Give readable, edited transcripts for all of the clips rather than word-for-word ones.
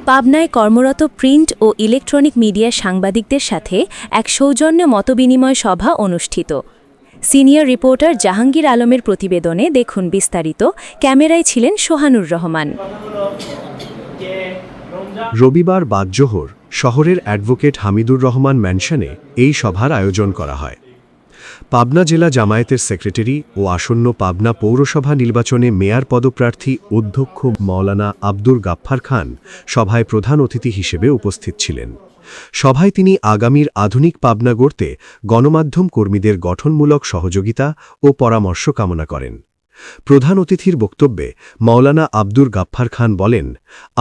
পাবনায় কর্মরত প্রিন্ট ও ইলেকট্রনিক মিডিয়ার সাংবাদিকদের সাথে এক সৌজন্য মতবিনিময় সভা অনুষ্ঠিত। সিনিয়র রিপোর্টার জাহাঙ্গীর আলমের প্রতিবেদনে দেখুন বিস্তারিত। ক্যামেরায় ছিলেন সোহানুর রহমান। রবিবার বাদজোহর শহরের অ্যাডভোকেট হামিদুর রহমান ম্যানশনে এই সভার আয়োজন করা হয়। পাবনা জেলা জামায়াতের সেক্রেটারি ও আসন্ন পাবনা পৌরসভা নির্বাচনে মেয়র পদপ্রার্থী অধ্যক্ষ মাওলানা আব্দুর গাফফার খান সভায় প্রধান অতিথি হিসেবে উপস্থিত ছিলেন। সভায় তিনি আগামীর আধুনিক পাবনা গড়তে গণমাধ্যম কর্মীদের গঠনমূলক সহযোগিতা ও পরামর্শ কামনা করেন। প্রধান অতিথির বক্তব্যে মাওলানা আব্দুর গাফফার খান বলেন,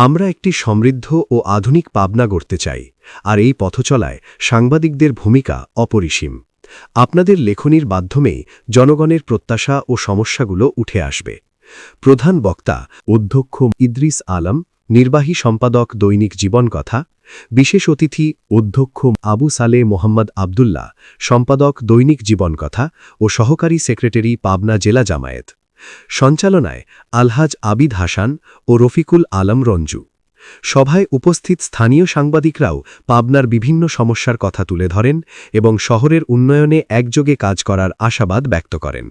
আমরা একটি সমৃদ্ধ ও আধুনিক পাবনা গড়তে চাই, আর এই পথচলায় সাংবাদিকদের ভূমিকা অপরিসীম। আপনাদের লেখনীর মাধ্যমেই জনগণের প্রত্যাশা ও সমস্যাগুলো উঠে আসবে। প্রধান বক্তা অধ্যক্ষ ইদ্রিস আলম, নির্বাহী সম্পাদক দৈনিক জীবনকথা, বিশেষ অতিথি অধ্যক্ষ আবু সালে মোহাম্মদ আবদুল্লাহ, সম্পাদক দৈনিক জীবনকথা ও সহকারী সেক্রেটারি পাবনা জেলা জামায়াত। সঞ্চালনায় আলহাজ আবিদ হাসান ও রফিকুল আলম রঞ্জু। সভায় উপস্থিত স্থানীয় সাংবাদিকরাও পাবনার বিভিন্ন সমস্যার কথা তুলে ধরেন এবং শহরের উন্নয়নে একযোগে কাজ করার আশাবাদ ব্যক্ত করেন।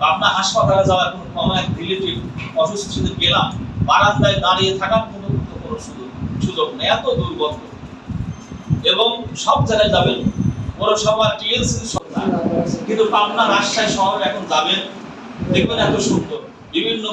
পাবনা হাসপাতালে যাওয়ার কোনো রিলেটিভ অসুস্থ গেলাম, বারান্দায় দাঁড়িয়ে থাকার কোনো সুযোগ নেই, এত দুর্গন্ধ। এবং সব জায়গায় যাবেন, পৌরসভা টিএলসি কিন্তু পাবনা রাজশাহী শহরে এখন যাবেন, দেখবেন এত সুন্দর বিভিন্ন